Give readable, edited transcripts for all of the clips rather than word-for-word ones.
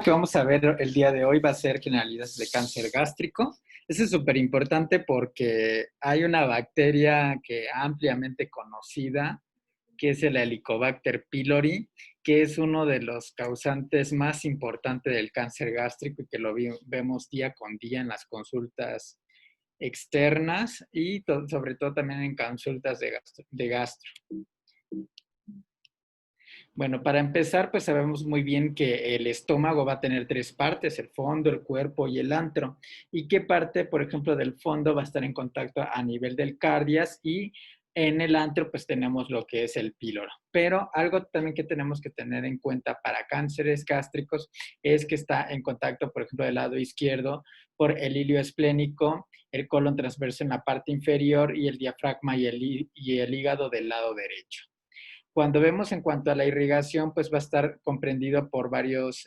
Que vamos a ver el día de hoy va a ser generalidades de cáncer gástrico. Eso es súper importante porque hay una bacteria que ampliamente conocida, que es el Helicobacter pylori, que es uno de los causantes más importantes del cáncer gástrico y que lo vemos día con día en las consultas externas y sobre todo también en consultas de gastro. Bueno, para empezar, pues sabemos muy bien que el estómago va a tener tres partes, el fondo, el cuerpo y el antro. ¿Y qué parte, por ejemplo, del fondo va a estar en contacto a nivel del cardias? Y en el antro, pues tenemos lo que es el píloro. Pero algo también que tenemos que tener en cuenta para cánceres gástricos es que está en contacto, por ejemplo, del lado izquierdo por el hilio esplénico, el colon transverso en la parte inferior y el diafragma y el hígado del lado derecho. Cuando vemos en cuanto a la irrigación, pues va a estar comprendido por varios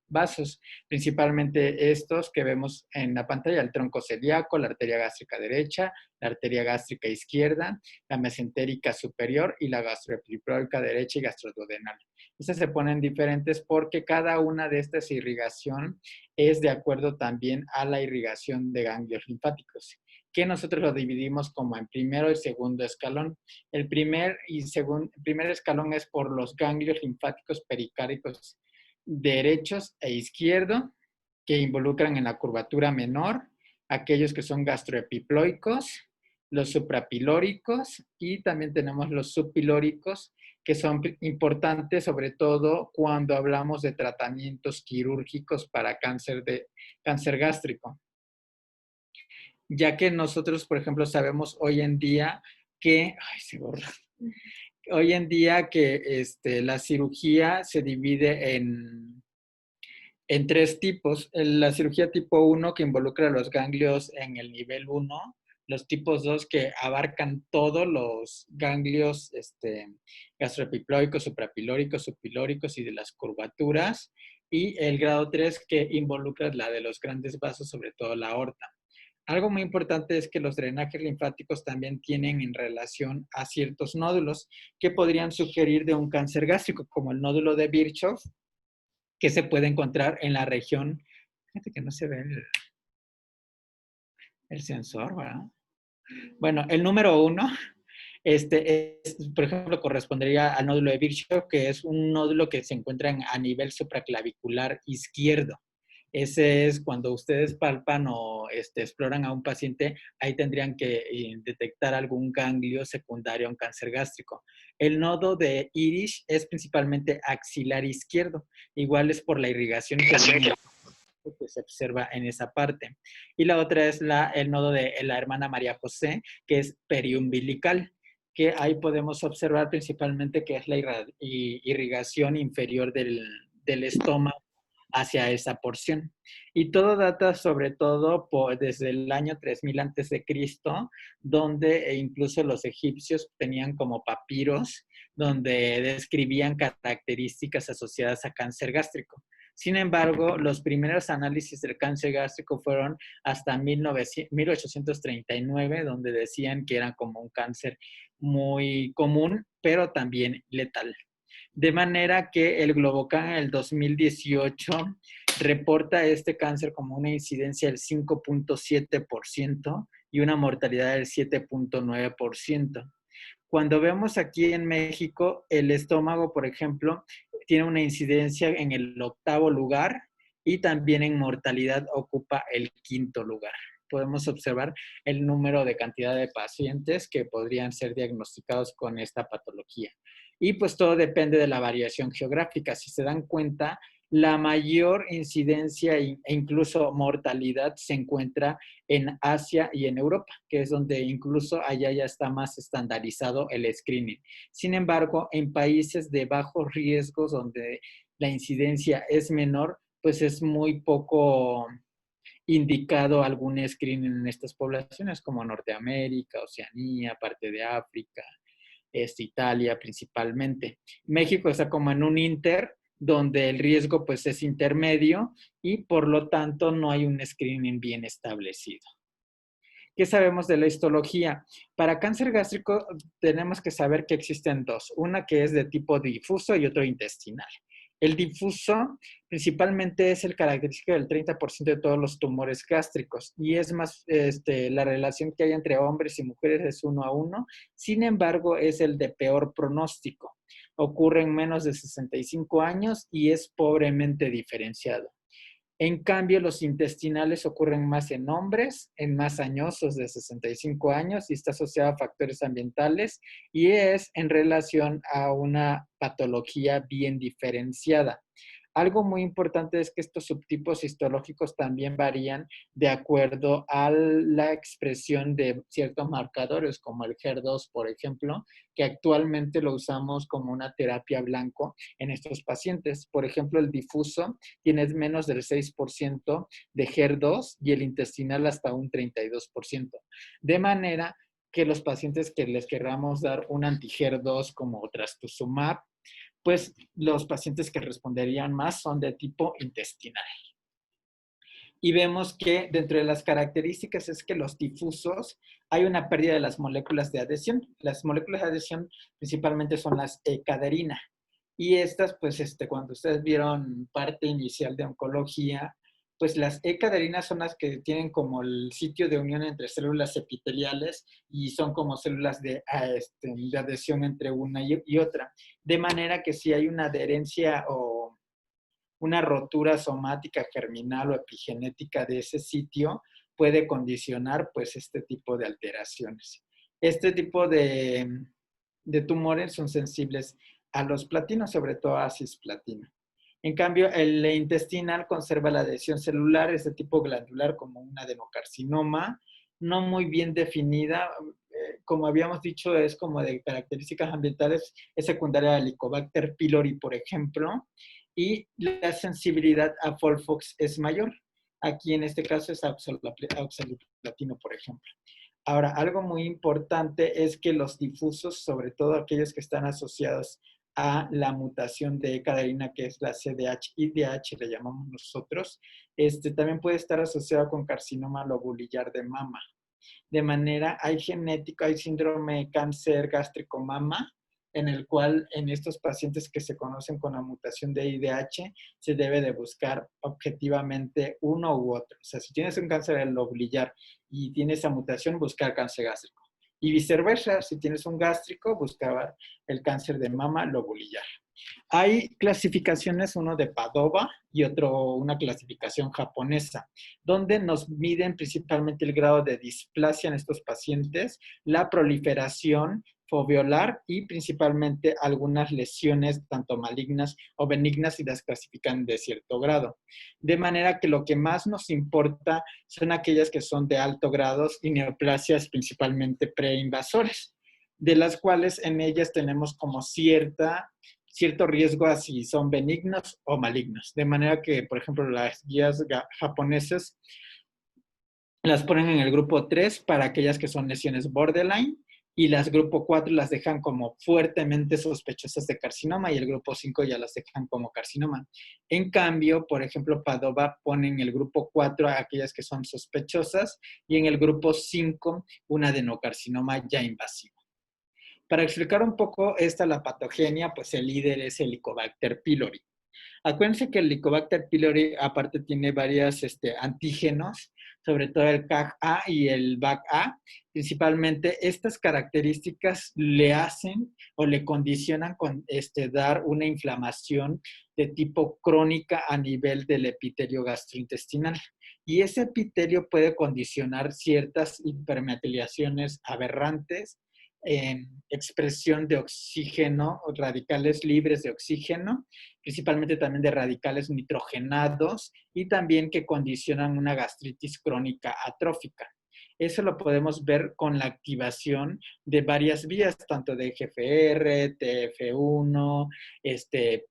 vasos, principalmente estos que vemos en la pantalla, el tronco celíaco, la arteria gástrica derecha, la arteria gástrica izquierda, la mesentérica superior y la gastroepilíptica derecha y gastroduodenal. Estas se ponen diferentes porque cada una de estas irrigación es de acuerdo también a la irrigación de ganglios linfáticos, que nosotros lo dividimos como en primero y segundo escalón. El primer escalón es por los ganglios linfáticos pericárdicos derechos e izquierdo, que involucran en la curvatura menor, aquellos que son gastroepiploicos, los suprapilóricos y también tenemos los subpilóricos, que son importantes sobre todo cuando hablamos de tratamientos quirúrgicos para cáncer gástrico. Ya que nosotros, por ejemplo, sabemos hoy en día que, ay, se borra. Hoy en día que la cirugía se divide en tres tipos. La cirugía tipo 1 que involucra los ganglios en el nivel 1, los tipos 2 que abarcan todos los ganglios gastroepiploicos, suprapilóricos, subpilóricos y de las curvaturas, y el grado 3 que involucra la de los grandes vasos, sobre todo la aorta. Algo muy importante es que los drenajes linfáticos también tienen en relación a ciertos nódulos que podrían sugerir de un cáncer gástrico, como el nódulo de Virchow, que se puede encontrar en la región. Fíjate que no se ve el sensor, ¿verdad? Bueno, el número 1, por ejemplo, correspondería al nódulo de Virchow, que es un nódulo que se encuentra a nivel supraclavicular izquierdo. Ese es cuando ustedes palpan o exploran a un paciente, ahí tendrían que detectar algún ganglio secundario a un cáncer gástrico. El nodo de Irish es principalmente axilar izquierdo, igual es por la irrigación que se observa en esa parte. Y la otra es el nodo de la hermana María José, que es periumbilical, que ahí podemos observar principalmente que es la irrigación inferior del estómago hacia esa porción. Y todo data sobre todo desde el año 3000 antes de Cristo, donde incluso los egipcios tenían como papiros donde describían características asociadas a cáncer gástrico. Sin embargo, los primeros análisis del cáncer gástrico fueron hasta 1839, donde decían que era como un cáncer muy común, pero también letal. De manera que el Globocan en el 2018 reporta este cáncer como una incidencia del 5.7% y una mortalidad del 7.9%. Cuando vemos aquí en México, el estómago, por ejemplo, tiene una incidencia en el 8º lugar y también en mortalidad ocupa el 5º lugar. Podemos observar el número de cantidad de pacientes que podrían ser diagnosticados con esta patología. Y pues todo depende de la variación geográfica. Si se dan cuenta, la mayor incidencia e incluso mortalidad se encuentra en Asia y en Europa, que es donde incluso allá ya está más estandarizado el screening. Sin embargo, en países de bajos riesgos, donde la incidencia es menor, pues es muy poco indicado algún screening en estas poblaciones, como Norteamérica, Oceanía, parte de África, Italia principalmente. México está como en un donde el riesgo pues es intermedio y por lo tanto no hay un screening bien establecido. ¿Qué sabemos de la histología? Para cáncer gástrico tenemos que saber que existen dos, una que es de tipo difuso y otro intestinal. El difuso principalmente es el característico del 30% de todos los tumores gástricos y es más, la relación que hay entre hombres y mujeres es 1 a 1. Sin embargo, es el de peor pronóstico. Ocurre en menos de 65 años y es pobremente diferenciado. En cambio, los intestinales ocurren más en hombres, en más añosos de 65 años y está asociado a factores ambientales y es en relación a una patología bien diferenciada. Algo muy importante es que estos subtipos histológicos también varían de acuerdo a la expresión de ciertos marcadores, como el HER2, por ejemplo, que actualmente lo usamos como una terapia blanco en estos pacientes. Por ejemplo, el difuso tiene menos del 6% de HER2 y el intestinal hasta un 32%. De manera que los pacientes que les queramos dar un anti-HER2 como trastuzumab, pues los pacientes que responderían más son de tipo intestinal. Y vemos que dentro de las características es que los difusos hay una pérdida de las moléculas de adhesión. Las moléculas de adhesión principalmente son las E-caderina. Y estas, pues, cuando ustedes vieron parte inicial de oncología, pues las E-caderinas son las que tienen como el sitio de unión entre células epiteliales y son como células de adhesión entre una y otra. De manera que si hay una adherencia o una rotura somática germinal o epigenética de ese sitio, puede condicionar pues este tipo de alteraciones. Este tipo de tumores son sensibles a los platinos, sobre todo a cisplatino. En cambio, el intestinal conserva la adhesión celular, es de tipo glandular como un adenocarcinoma, no muy bien definida. Como habíamos dicho, es como de características ambientales, es secundaria al Helicobacter pylori, por ejemplo, y la sensibilidad a Folfox es mayor. Aquí en este caso es oxaliplatino, por ejemplo. Ahora, algo muy importante es que los difusos, sobre todo aquellos que están asociados a la mutación de caderina, que es la CDH-IDH, le llamamos nosotros, también puede estar asociado con carcinoma lobulillar de mama. De manera, hay genético, hay síndrome de cáncer gástrico mama, en el cual en estos pacientes que se conocen con la mutación de IDH, se debe de buscar objetivamente uno u otro. O sea, si tienes un cáncer del lobulillar y tienes esa mutación, buscar cáncer gástrico. Y viceversa, si tienes un gástrico, buscar el cáncer de mama lobulillar. Hay clasificaciones, uno de Padova y otro, una clasificación japonesa, donde nos miden principalmente el grado de displasia en estos pacientes, la proliferación foveolar y principalmente algunas lesiones, tanto malignas o benignas, y las clasifican de cierto grado. De manera que lo que más nos importa son aquellas que son de alto grado y neoplasias principalmente preinvasores, de las cuales en ellas tenemos como cierto riesgo a si son benignos o malignos. De manera que, por ejemplo, las guías japonesas las ponen en el grupo 3 para aquellas que son lesiones borderline y las grupo 4 las dejan como fuertemente sospechosas de carcinoma y el grupo 5 ya las dejan como carcinoma. En cambio, por ejemplo, Padova pone en el grupo 4 a aquellas que son sospechosas y en el grupo 5 un adenocarcinoma ya invasivo. Para explicar un poco la patogenia, pues el líder es el Helicobacter pylori. Acuérdense que el Helicobacter pylori aparte tiene varios antígenos, sobre todo el CAG-A y el BAC-A. Principalmente estas características le hacen o le condicionan con dar una inflamación de tipo crónica a nivel del epitelio gastrointestinal. Y ese epitelio puede condicionar ciertas hipermetiliaciones aberrantes, expresión de oxígeno, radicales libres de oxígeno, principalmente también de radicales nitrogenados y también que condicionan una gastritis crónica atrófica. Eso lo podemos ver con la activación de varias vías, tanto de GFR, TF1,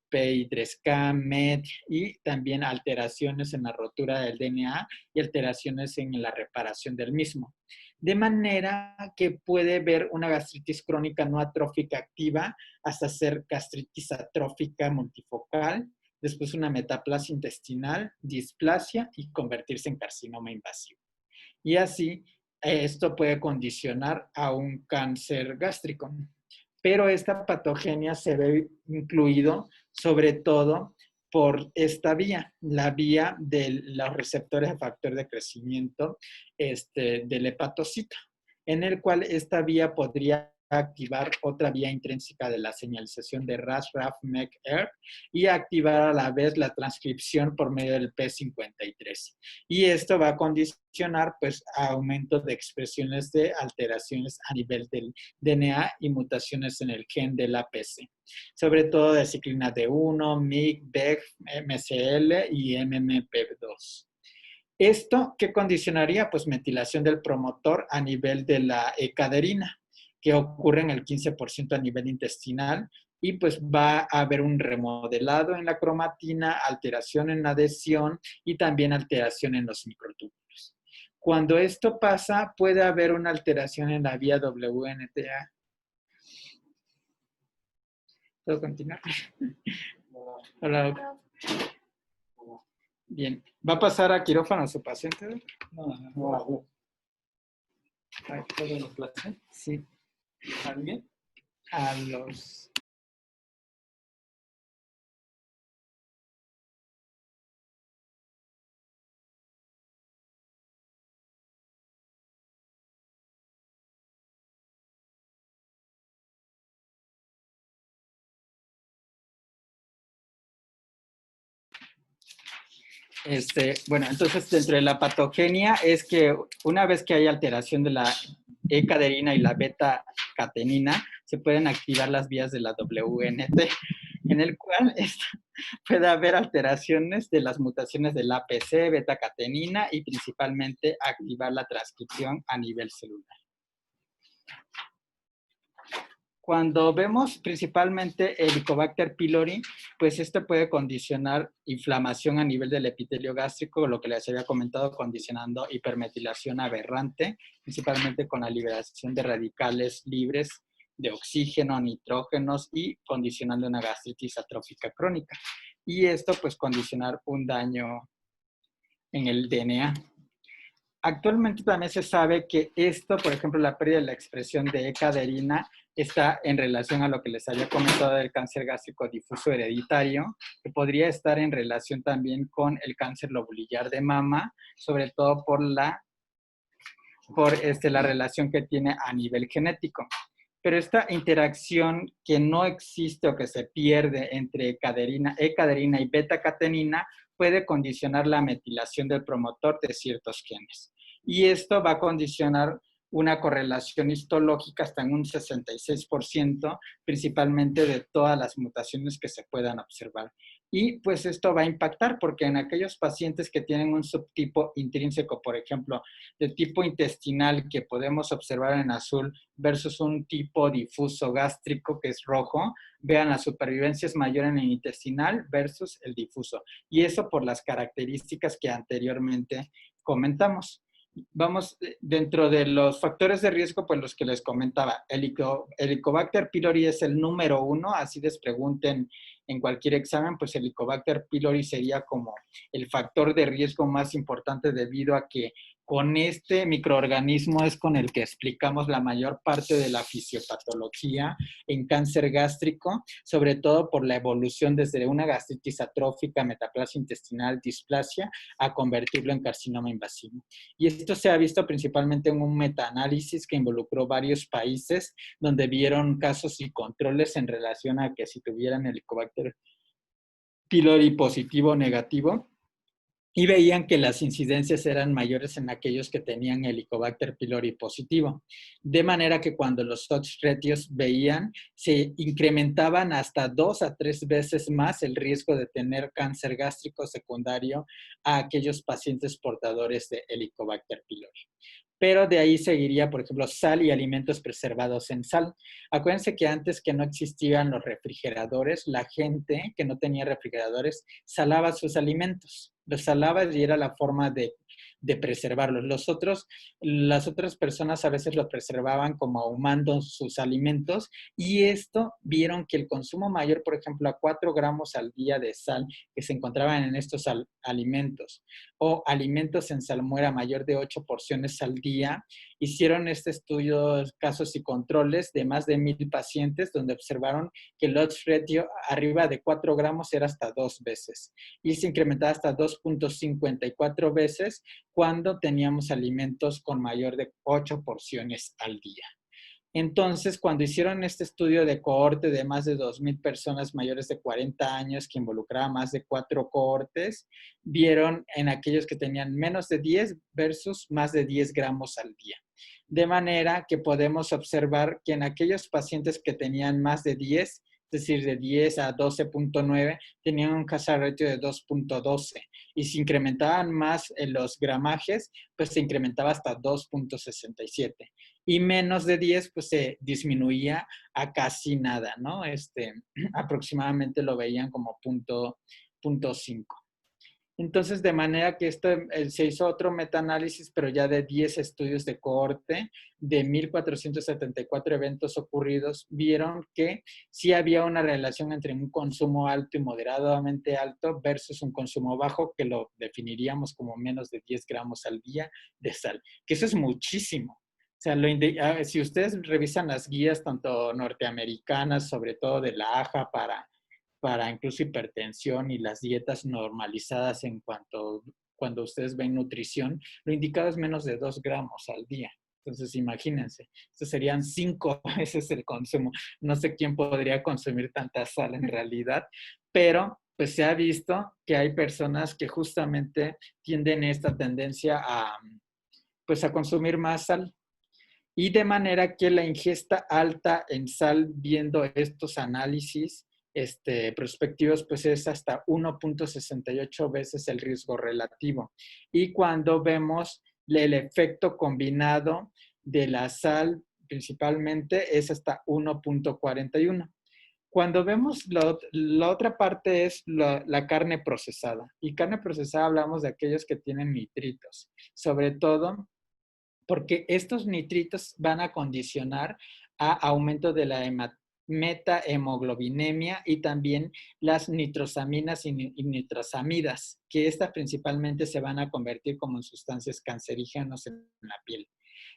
PI3K, MET y también alteraciones en la rotura del DNA y alteraciones en la reparación del mismo. De manera que puede ver una gastritis crónica no atrófica activa hasta ser gastritis atrófica multifocal, después una metaplasia intestinal, displasia y convertirse en carcinoma invasivo. Y así, esto puede condicionar a un cáncer gástrico. Pero esta patogenia se ve incluido sobre todo por esta vía, la vía de los receptores de factor de crecimiento del hepatocito, en el cual esta vía podría activar otra vía intrínseca de la señalización de RAS, RAF, MEC, ERK y activar a la vez la transcripción por medio del P53. Y esto va a condicionar pues aumento de expresiones de alteraciones a nivel del DNA y mutaciones en el gen del APC, sobre todo de ciclina D1, MYC, BEC, MCL y MMP2. ¿Esto qué condicionaría? Pues metilación del promotor a nivel de la caderina, que ocurre en el 15% a nivel intestinal, y pues va a haber un remodelado en la cromatina, alteración en la adhesión y también alteración en los microtúbulos. Cuando esto pasa, puede haber una alteración en la vía WNTA. ¿Puedo continuar? Hola. Bien. ¿Va a pasar a quirófano a su paciente? No. ¿Todos los pacientes? Sí. ¿Alguien? A los... Bueno, entonces dentro de la patogenia es que una vez que hay alteración de la E-caderina y la beta-catenina, se pueden activar las vías de la WNT, en el cual puede haber alteraciones de las mutaciones del APC, beta-catenina y principalmente activar la transcripción a nivel celular. Cuando vemos principalmente el Helicobacter pylori, pues esto puede condicionar inflamación a nivel del epitelio gástrico, lo que les había comentado, condicionando hipermetilación aberrante, principalmente con la liberación de radicales libres de oxígeno, nitrógenos y condicionando una gastritis atrófica crónica. Y esto pues condicionar un daño en el DNA. Actualmente también se sabe que esto, por ejemplo, la pérdida de la expresión de E-caderina está en relación a lo que les había comentado del cáncer gástrico difuso hereditario, que podría estar en relación también con el cáncer lobulillar de mama, sobre todo por la relación que tiene a nivel genético. Pero esta interacción que no existe o que se pierde entre E-caderina y beta-catenina puede condicionar la metilación del promotor de ciertos genes. Y esto va a condicionar una correlación histológica hasta en un 66%, principalmente de todas las mutaciones que se puedan observar. Y pues esto va a impactar porque en aquellos pacientes que tienen un subtipo intrínseco, por ejemplo, de tipo intestinal que podemos observar en azul versus un tipo difuso gástrico que es rojo, vean la supervivencia es mayor en el intestinal versus el difuso. Y eso por las características que anteriormente comentamos. Vamos, dentro de los factores de riesgo, pues los que les comentaba, el Helicobacter pylori es el número 1, así les pregunten en cualquier examen, pues el Helicobacter pylori sería como el factor de riesgo más importante debido a que con este microorganismo es con el que explicamos la mayor parte de la fisiopatología en cáncer gástrico, sobre todo por la evolución desde una gastritis atrófica, metaplasia intestinal, displasia, a convertirlo en carcinoma invasivo. Y esto se ha visto principalmente en un metaanálisis que involucró varios países, donde vieron casos y controles en relación a que si tuvieran Helicobacter pylori positivo o negativo, y veían que las incidencias eran mayores en aquellos que tenían Helicobacter pylori positivo. De manera que cuando los odds ratios veían, se incrementaban hasta 2 a 3 veces más el riesgo de tener cáncer gástrico secundario a aquellos pacientes portadores de Helicobacter pylori. Pero de ahí seguiría, por ejemplo, sal y alimentos preservados en sal. Acuérdense que antes que no existían los refrigeradores, la gente que no tenía refrigeradores salaba sus alimentos. Los salaba y era la forma de preservarlos. Las otras personas a veces los preservaban como ahumando sus alimentos y esto vieron que el consumo mayor, por ejemplo, a 4 gramos al día de sal que se encontraban en estos alimentos o alimentos en salmuera mayor de 8 porciones al día, hicieron este estudio, casos y controles de más de 1,000 pacientes, donde observaron que el odds ratio arriba de 4 gramos era hasta 2 veces y se incrementaba hasta 2.54 veces cuando teníamos alimentos con mayor de 8 porciones al día. Entonces, cuando hicieron este estudio de cohorte de más de 2,000 personas mayores de 40 años, que involucraba más de 4 cohortes, vieron en aquellos que tenían menos de 10 versus más de 10 gramos al día. De manera que podemos observar que en aquellos pacientes que tenían más de 10, es decir, de 10 a 12.9, tenían un hazard ratio de 2.12. Y si incrementaban más en los gramajes, pues se incrementaba hasta 2.67. Y menos de 10, pues se disminuía a casi nada, ¿no? Aproximadamente lo veían como punto 5. Entonces, de manera que se hizo otro metaanálisis, pero ya de 10 estudios de cohorte, de 1,474 eventos ocurridos, vieron que sí había una relación entre un consumo alto y moderadamente alto versus un consumo bajo, que lo definiríamos como menos de 10 gramos al día de sal, que eso es muchísimo. O sea, si ustedes revisan las guías, tanto norteamericanas, sobre todo de la AJA para incluso hipertensión y las dietas normalizadas cuando ustedes ven nutrición, lo indicado es menos de 2 gramos al día. Entonces, imagínense, esto serían 5 veces el consumo. No sé quién podría consumir tanta sal en realidad, pero pues se ha visto que hay personas que justamente tienden esta tendencia pues a consumir más sal. Y de manera que la ingesta alta en sal, viendo estos análisis prospectivos, pues es hasta 1.68 veces el riesgo relativo. Y cuando vemos el efecto combinado de la sal, principalmente, es hasta 1.41. Cuando vemos la otra parte es la carne procesada. Y carne procesada hablamos de aquellos que tienen nitritos, sobre todo porque estos nitritos van a condicionar a aumento de la metahemoglobinemia y también las nitrosaminas y nitrosamidas, que estas principalmente se van a convertir como en sustancias cancerígenas en la piel.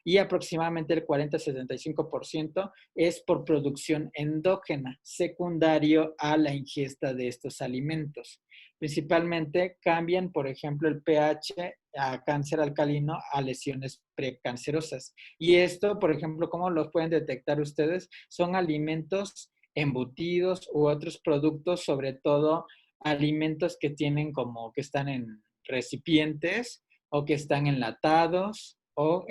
Y aproximadamente el 40-75% es por producción endógena, secundario a la ingesta de estos alimentos. Principalmente cambian, por ejemplo, el pH a cáncer alcalino a lesiones precancerosas. Y esto, por ejemplo, ¿cómo los pueden detectar ustedes? Son alimentos embutidos u otros productos, sobre todo alimentos que tienen como que están en recipientes o que están enlatados o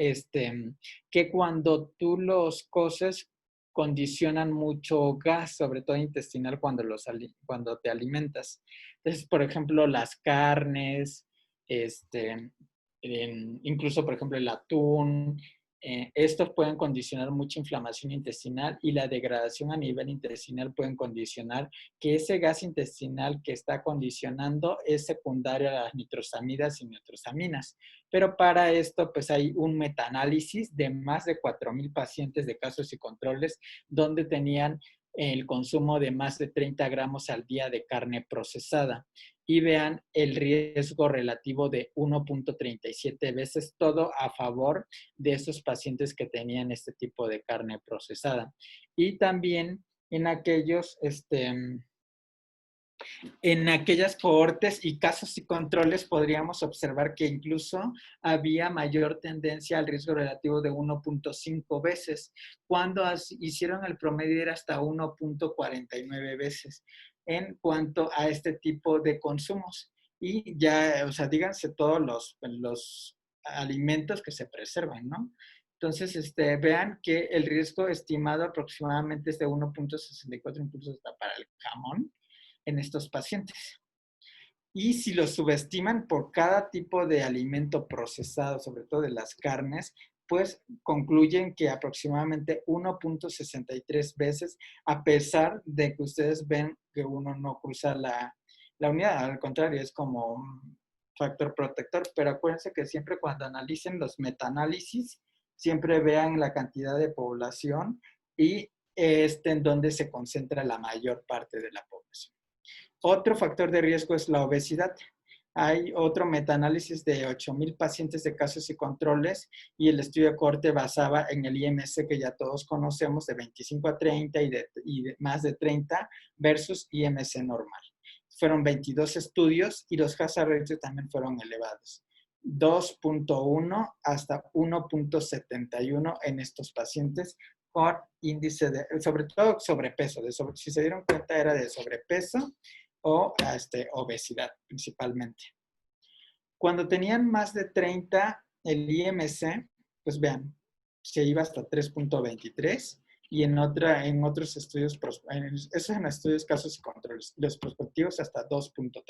que cuando tú los coces condicionan mucho gas, sobre todo intestinal, cuando te alimentas. Entonces, por ejemplo, las carnes, incluso, por ejemplo, el atún, estos pueden condicionar mucha inflamación intestinal y la degradación a nivel intestinal pueden condicionar que ese gas intestinal que está condicionando es secundario a las nitrosamidas y nitrosaminas. Pero para esto, pues hay un metaanálisis de más de 4,000 pacientes de casos y controles donde tenían el consumo de más de 30 gramos al día de carne procesada. Y vean el riesgo relativo de 1.37 veces, todo a favor de esos pacientes que tenían este tipo de carne procesada. Y también en aquellas cohortes y casos y controles podríamos observar que incluso había mayor tendencia al riesgo relativo de 1.5 veces, cuando hicieron el promedio era hasta 1.49 veces en cuanto a este tipo de consumos. Y ya, o sea, díganse todos los alimentos que se preservan, ¿no? Entonces, vean que el riesgo estimado aproximadamente es de 1.64, incluso hasta para el jamón, en estos pacientes. Y si lo subestiman por cada tipo de alimento procesado, sobre todo de las carnes, pues concluyen que aproximadamente 1.63 veces, a pesar de que ustedes ven que uno no cruza la unidad, al contrario, es como un factor protector, pero acuérdense que siempre cuando analicen los metaanálisis, siempre vean la cantidad de población y en donde se concentra la mayor parte de la población. Otro factor de riesgo es la obesidad. Hay otro metaanálisis de 8,000 pacientes de casos y controles y el estudio de cohorte basaba en el IMC que ya todos conocemos de 25 a 30 y de más de 30 versus IMC normal. Fueron 22 estudios y los hazard ratios también fueron elevados. 2.1 hasta 1.71 en estos pacientes con índice de, sobre todo sobrepeso. Si se dieron cuenta era de sobrepeso o obesidad principalmente. Cuando tenían más de 30, el IMC, pues vean, se iba hasta 3.23 y en otros estudios, eso en estudios casos y controles, los prospectivos hasta 2.34.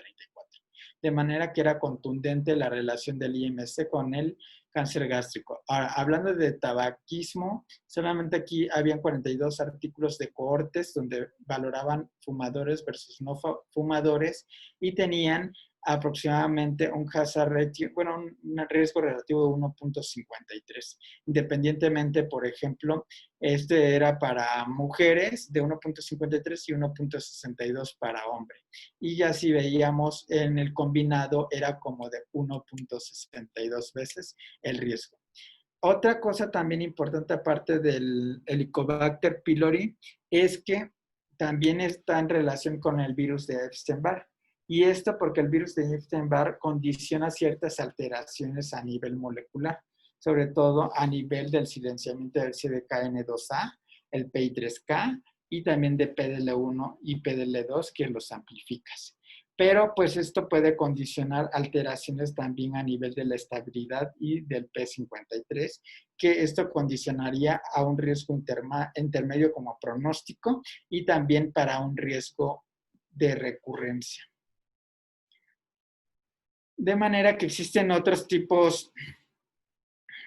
De manera que era contundente la relación del IMC con el cáncer gástrico. Ahora, hablando de tabaquismo, solamente aquí habían 42 artículos de cohortes donde valoraban fumadores versus no fumadores y tenían aproximadamente un hazard ratio, bueno, un riesgo relativo de 1.53. Independientemente, por ejemplo, este era para mujeres de 1.53 y 1.62 para hombre. Y ya si veíamos en el combinado era como de 1.62 veces el riesgo. Otra cosa también importante aparte del Helicobacter pylori es que también está en relación con el virus de Epstein-Barr. Y esto porque el virus de Epstein-Barr condiciona ciertas alteraciones a nivel molecular, sobre todo a nivel del silenciamiento del CDKN2A, el PI3K y también de PDL1 y PDL2 que los amplificas. Pero pues esto puede condicionar alteraciones también a nivel de la estabilidad y del P53, que esto condicionaría a un riesgo intermedio como pronóstico y también para un riesgo de recurrencia. De manera que existen otros tipos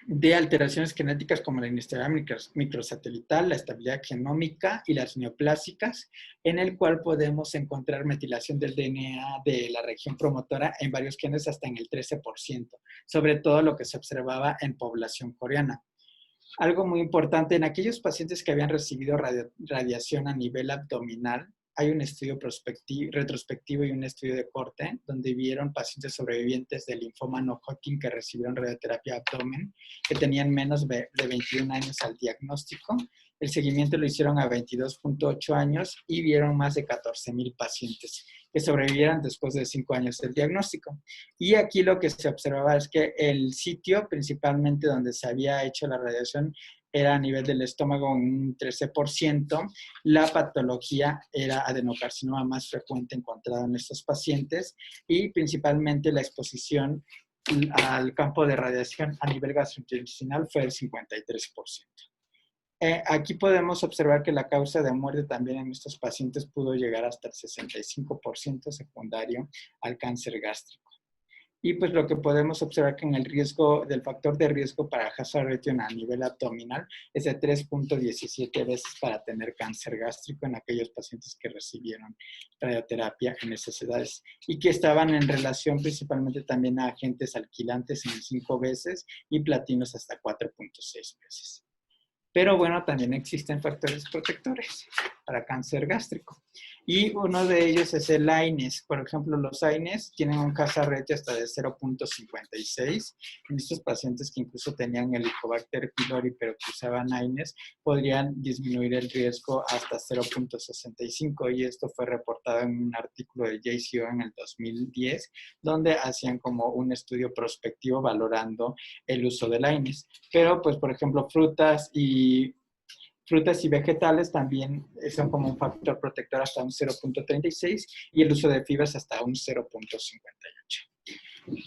de alteraciones genéticas como la inestabilidad microsatelital, la estabilidad genómica y las neoplásicas, en el cual podemos encontrar metilación del DNA de la región promotora en varios genes hasta en el 13%, sobre todo lo que se observaba en población coreana. Algo muy importante, en aquellos pacientes que habían recibido radiación a nivel abdominal, hay un estudio retrospectivo y un estudio de corte donde vieron pacientes sobrevivientes de linfoma no Hodgkin que recibieron radioterapia abdomen, que tenían menos de 21 años al diagnóstico. El seguimiento lo hicieron a 22.8 años y vieron más de 14,000 pacientes que sobrevivieran después de 5 años del diagnóstico. Y aquí lo que se observaba es que el sitio principalmente donde se había hecho la radiación era a nivel del estómago un 13%. La patología era adenocarcinoma más frecuente encontrado en estos pacientes y principalmente la exposición al campo de radiación a nivel gastrointestinal fue el 53%. Aquí podemos observar que la causa de muerte también en estos pacientes pudo llegar hasta el 65% secundario al cáncer gástrico. Y pues lo que podemos observar que en el riesgo, del factor de riesgo para hazard ratio a nivel abdominal es de 3.17 veces para tener cáncer gástrico en aquellos pacientes que recibieron radioterapia en esas edades y que estaban en relación principalmente también a agentes alquilantes en 5 veces y platinos hasta 4.6 veces. Pero bueno, también existen factores protectores para cáncer gástrico. Y uno de ellos es el AINES. Por ejemplo, los AINES tienen un hazard ratio hasta de 0.56. En estos pacientes que incluso tenían Helicobacter pylori pero que usaban AINES, podrían disminuir el riesgo hasta 0.65. Y esto fue reportado en un artículo de JCO en el 2010, donde hacían como un estudio prospectivo valorando el uso del AINES. Pero, pues, por ejemplo, frutas y vegetales también son como un factor protector hasta un 0.36 y el uso de fibras hasta un 0.58.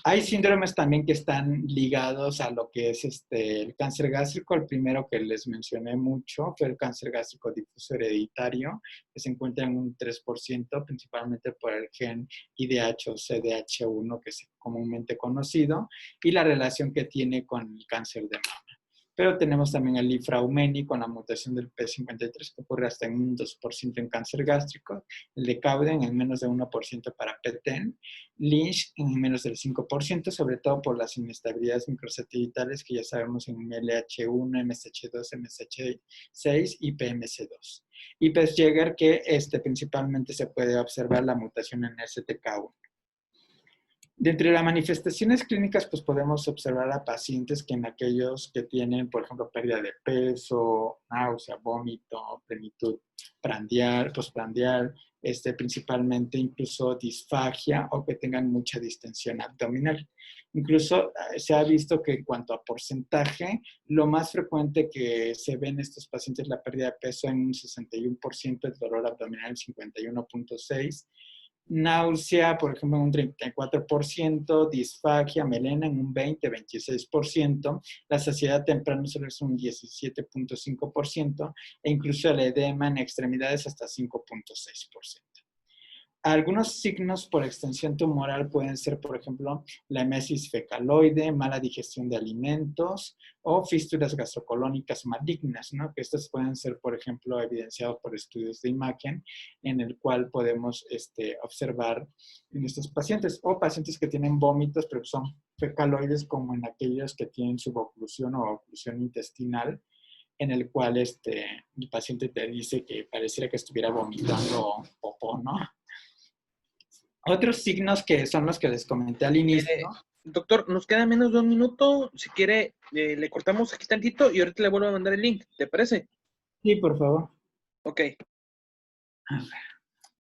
Hay síndromes también que están ligados a lo que es el cáncer gástrico. El primero que les mencioné mucho fue el cáncer gástrico difuso hereditario, que se encuentra en un 3%, principalmente por el gen IDH o CDH1, que es comúnmente conocido, y la relación que tiene con el cáncer de mama. Pero tenemos también el Lifraumeni con la mutación del P53 que ocurre hasta en un 2% en cáncer gástrico, el de Cowden en menos de 1% para PTEN, Lynch en menos del 5%, sobre todo por las inestabilidades microsatelitales que ya sabemos en MLH1, MSH2, MSH6 y PMC2. Y Pest-Jäger que principalmente se puede observar la mutación en STK1. Dentro de las manifestaciones clínicas, pues podemos observar a pacientes que en aquellos que tienen, por ejemplo, pérdida de peso, náusea, vómito, plenitud prandial, postprandial, principalmente incluso disfagia o que tengan mucha distensión abdominal. Incluso se ha visto que en cuanto a porcentaje, lo más frecuente que se ve en estos pacientes es la pérdida de peso en un 61%, el dolor abdominal en 51.6%, náusea, por ejemplo, en un 34%, disfagia, melena en un 20-26%, la saciedad temprana solo es un 17.5% e incluso el edema en extremidades hasta 5.6%. Algunos signos por extensión tumoral pueden ser, por ejemplo, la emesis fecaloide, mala digestión de alimentos o fístulas gastrocolónicas malignas, ¿no? Que estas pueden ser, por ejemplo, evidenciados por estudios de imagen en el cual podemos observar en estos pacientes o pacientes que tienen vómitos, pero son fecaloides como en aquellos que tienen suboclusión o oclusión intestinal, en el cual el paciente te dice que pareciera que estuviera vomitando popó, ¿no? Otros signos que son los que les comenté al inicio. Doctor, nos queda menos de un minuto. Si quiere, le cortamos aquí tantito y ahorita le vuelvo a mandar el link. ¿Te parece? Sí, por favor. Ok. A ver.